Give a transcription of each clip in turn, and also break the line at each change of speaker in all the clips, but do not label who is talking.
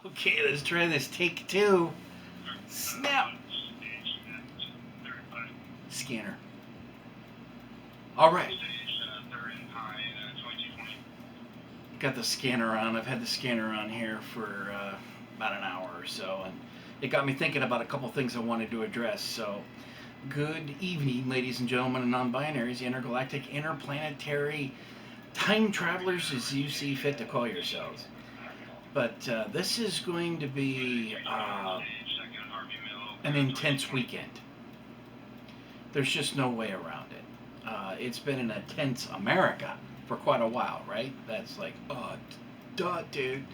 Okay, let's try this. Take two. Snap. Scanner. All right. Got the scanner on. I've had the scanner on here for about an hour or so, and it got me thinking about a couple things I wanted to address. So, good evening, ladies and gentlemen, and non-binaries, intergalactic, interplanetary time travelers, as you see fit to call yourselves. But this is going to be an intense weekend. There's just no way around it. It's been an intense America for quite a while, right? That's like, oh, duh, dude.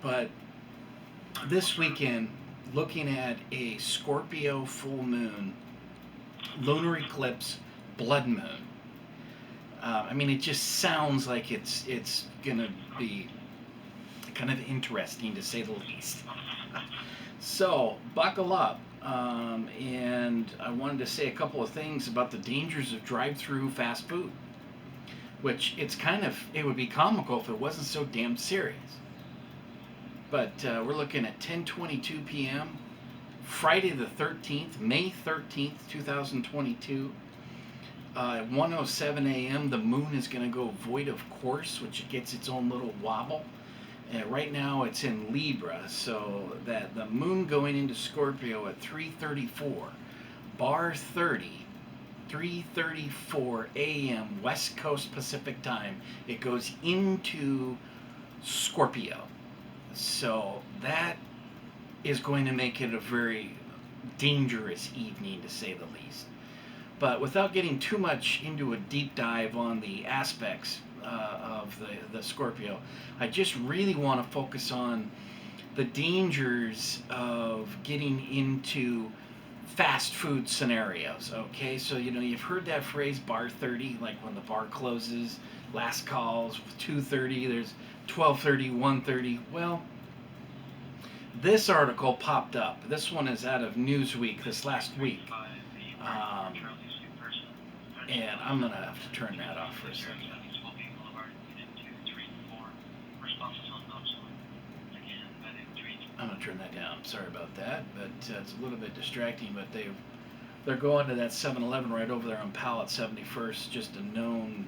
But this weekend, looking at a Scorpio full moon, lunar eclipse, blood moon. I mean, it just sounds like it's gonna be kind of interesting to say the least. So buckle up. And I wanted to say a couple of things about the dangers of drive-through fast food, which it would be comical if it wasn't so damn serious. But we're looking at 10:22 p.m. Friday the 13th, May 13th, 2022. At 1:07 a.m. the moon is going to go void of course, which it gets its own little wobble. Right now it's in Libra, so that the moon going into Scorpio at 3:34, bar 30, 3:34 a.m. West Coast Pacific time. It goes into Scorpio. So that is going to make it a very dangerous evening, to say the least. But without getting too much into a deep dive on the aspects of the Scorpio, I just really want to focus on the dangers of getting into fast food scenarios. Okay, so you've heard that phrase bar 30, like when the bar closes, last calls 2:30, there's 12:30, 1:30. Well, this article popped up. This one is out of Newsweek this last week. And I'm going to have to turn that off for a second. I'm going to turn that down. Sorry about that, but it's a little bit distracting. But they're going to that 7-Eleven right over there on Powell at 71st, just a known,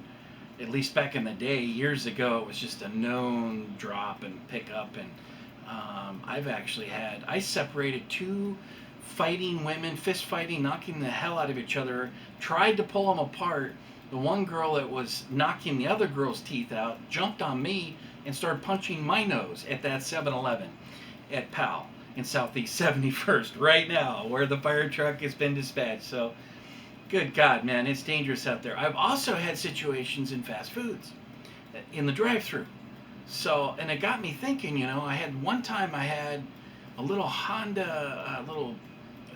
at least back in the day, years ago, it was just a known drop and pick up. And I separated two fighting women, fist fighting, knocking the hell out of each other, tried to pull them apart. The one girl that was knocking the other girl's teeth out jumped on me and started punching my nose at that 7-Eleven at Powell in Southeast 71st right now, where the fire truck has been dispatched. So, good God, man, it's dangerous out there. I've also had situations in fast foods, in the drive-thru. So, and it got me thinking, I had a little Honda, a little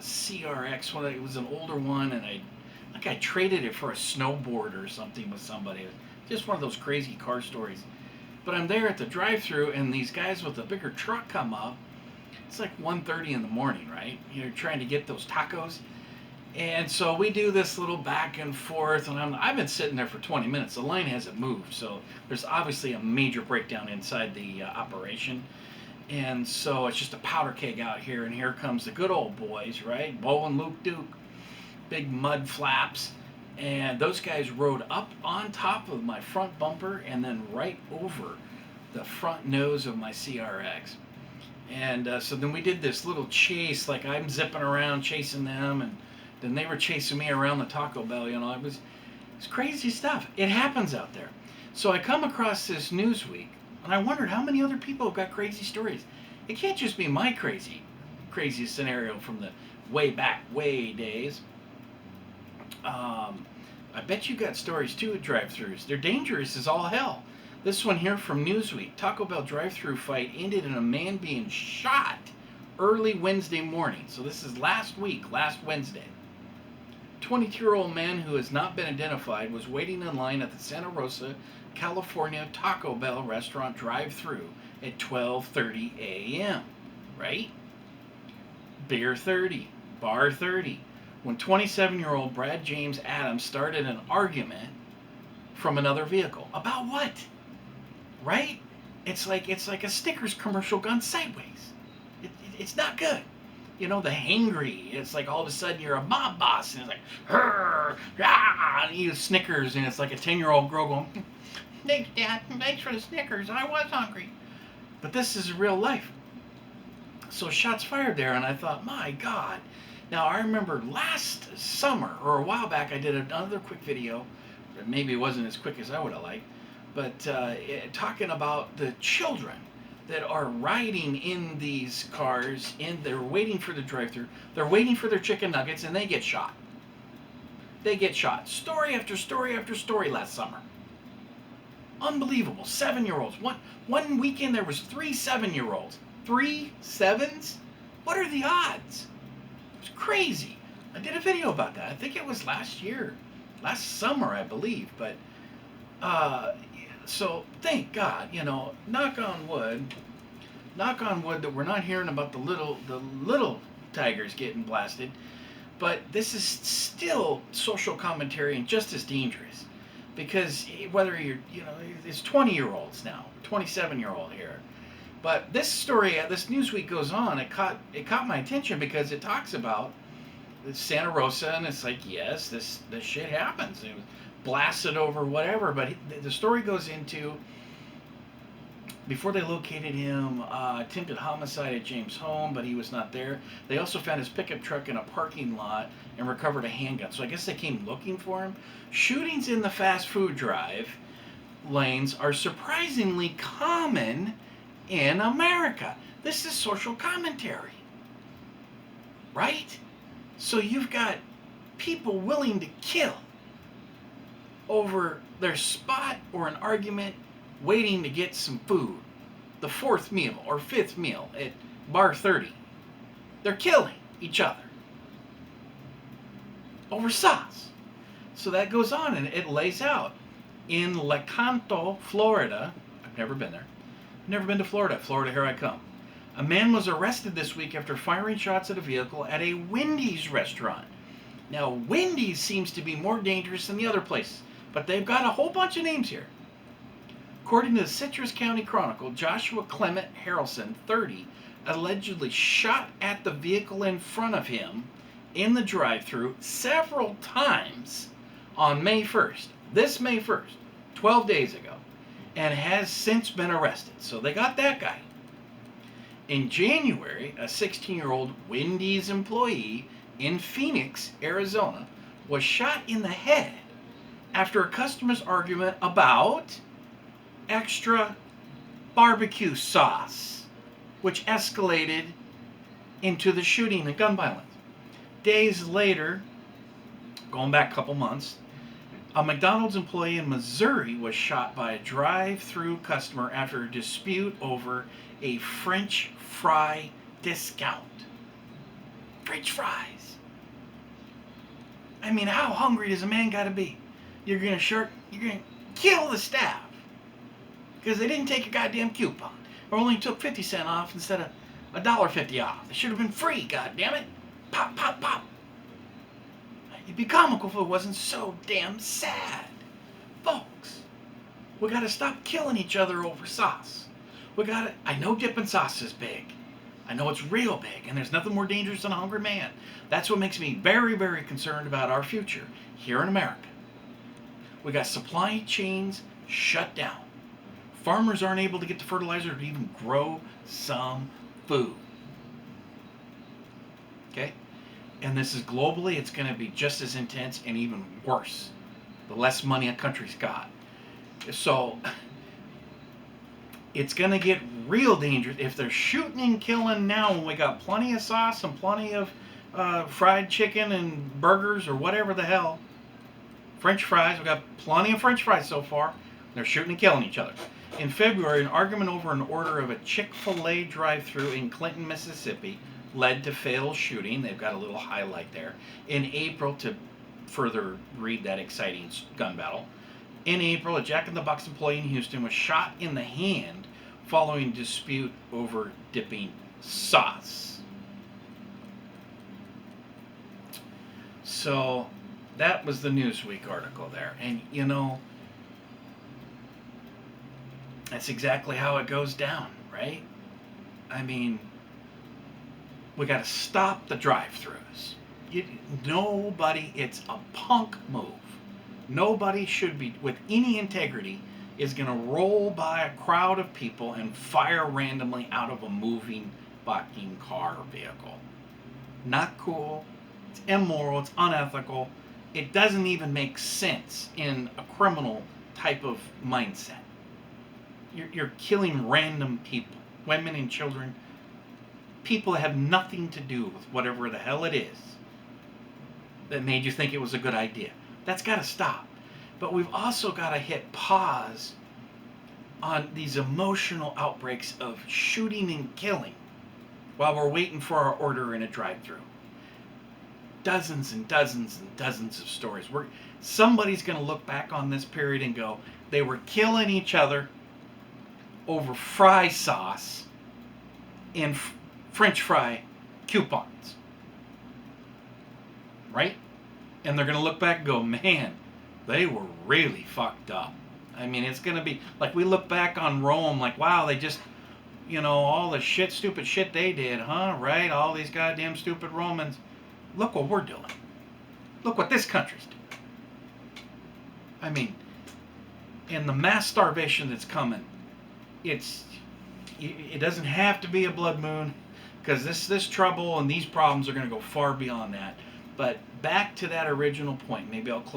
CRX, it was an older one, and I traded it for a snowboard or something with somebody. Just one of those crazy car stories. But I'm there at the drive-thru, and these guys with a bigger truck come up. It's like 1:30 in the morning, right? You're trying to get those tacos. And so we do this little back and forth, and I've been sitting there for 20 minutes. The line hasn't moved, so there's obviously a major breakdown inside the operation. And so it's just a powder keg out here, and here comes the good old boys, right? Bo and Luke Duke, big mud flaps. And those guys rode up on top of my front bumper and then right over the front nose of my CRX. And so then we did this little chase, like I'm zipping around chasing them, and then they were chasing me around the Taco Bell. It's crazy stuff. It happens out there. So I come across this Newsweek, and I wondered how many other people have got crazy stories. It can't just be my crazy scenario from the way days. I bet you got stories too at drive-thrus. They're dangerous as all hell. This one here from Newsweek. Taco Bell drive-thru fight ended in a man being shot early Wednesday morning. So this is last Wednesday. 22-year-old man who has not been identified was waiting in line at the Santa Rosa, California Taco Bell restaurant drive-thru at 12:30 a.m. Right? Beer 30, bar 30. When 27-year-old Brad James Adams started an argument from another vehicle. About what? Right? it's like a Snickers commercial gone sideways. It's not good. You know, the hangry. It's like all of a sudden you're a mob boss, and it's like, and you eat Snickers, and it's like a 10-year-old girl going, "Thanks, Dad. Thanks for the Snickers. I was hungry." But this is real life. So shots fired there, and I thought, my God. Now I remember last summer or a while back, I did another quick video. Maybe it wasn't as quick as I would have liked, but talking about the children that are riding in these cars, and they're waiting for the drive-thru. They're waiting for their chicken nuggets, and they get shot. They get shot. Story after story after story last summer. Unbelievable. 7-year-olds. One weekend there was 3 7-year-olds. 3 7s? What are the odds? It's crazy. I did a video about that. I think it was last summer, I believe. But so thank God, knock on wood that we're not hearing about the little tigers getting blasted. But this is still social commentary and just as dangerous, because whether it's 20-year-olds now, 27-year-old here. But this story, this Newsweek goes on. It caught my attention because it talks about Santa Rosa, and it's like, yes, this shit happens. It was blasted over whatever, but the story goes into, before they located him, attempted homicide at James' home, but he was not there. They also found his pickup truck in a parking lot and recovered a handgun. So I guess they came looking for him. Shootings in the fast food drive lanes are surprisingly common in America. This is social commentary, right? So you've got people willing to kill over their spot or an argument, waiting to get some food, the 4th meal or 5th meal at bar 30. They're killing each other over sauce. So that goes on, and it lays out in Lecanto, Florida. I've never been there. Never been to Florida. Florida, here I come. A man was arrested this week after firing shots at a vehicle at a Wendy's restaurant. Now, Wendy's seems to be more dangerous than the other places, but they've got a whole bunch of names here. According to the Citrus County Chronicle, Joshua Clement Harrelson, 30, allegedly shot at the vehicle in front of him in the drive-thru several times on May 1st. This May 1st, 12 days ago, and has since been arrested. So they got that guy. In January, a 16-year-old Wendy's employee in Phoenix, Arizona, was shot in the head after a customer's argument about extra barbecue sauce, which escalated into the shooting and gun violence. Days later, going back a couple months, a McDonald's employee in Missouri was shot by a drive-thru customer after a dispute over a French fry discount. French fries. I mean, how hungry does a man got to be? You're gonna kill the staff because they didn't take a goddamn coupon, or only took 50 cents off instead of $1.50 off. They should have been free. Goddammit! Pop, pop, pop. It'd be comical if it wasn't so damn sad. Folks, we gotta stop killing each other over sauce. I know dipping sauce is big. I know it's real big, and there's nothing more dangerous than a hungry man. That's what makes me very, very concerned about our future here in America. We got supply chains shut down. Farmers aren't able to get the fertilizer to even grow some food. Okay? And this is globally, it's going to be just as intense and even worse the less money a country's got. So it's going to get real dangerous if they're shooting and killing now when we got plenty of sauce and plenty of fried chicken and burgers or whatever the hell. French fries, we got plenty of French fries so far. They're shooting and killing each other. In February, an argument over an order of a Chick-fil-A drive-thru in Clinton, Mississippi led to fatal shooting. They've got a little highlight there. In April, to further read that exciting gun battle, in April, a Jack in the Box employee in Houston was shot in the hand following a dispute over dipping sauce. So that was the Newsweek article there. And That's exactly how it goes down, right? I mean, we got to stop the drive-thrus. Nobody, it's a punk move. Nobody should be, with any integrity, is going to roll by a crowd of people and fire randomly out of a moving fucking car or vehicle. Not cool. It's immoral. It's unethical. It doesn't even make sense in a criminal type of mindset. You're killing random people, women and children, people that have nothing to do with whatever the hell it is that made you think it was a good idea. That's got to stop. But we've also got to hit pause on these emotional outbreaks of shooting and killing while we're waiting for our order in a drive-thru. Dozens and dozens and dozens of stories. Somebody's going to look back on this period and go, they were killing each other over fry sauce and French fry coupons. Right? And they're going to look back and go, man, they were really fucked up. I mean, it's going to be like we look back on Rome like, wow, they just, all the stupid shit they did, huh? Right? All these goddamn stupid Romans. Look what we're doing. Look what this country's doing. I mean, and the mass starvation that's coming, it doesn't have to be a blood moon, because this trouble and these problems are going to go far beyond that. But back to that original point, maybe I'll close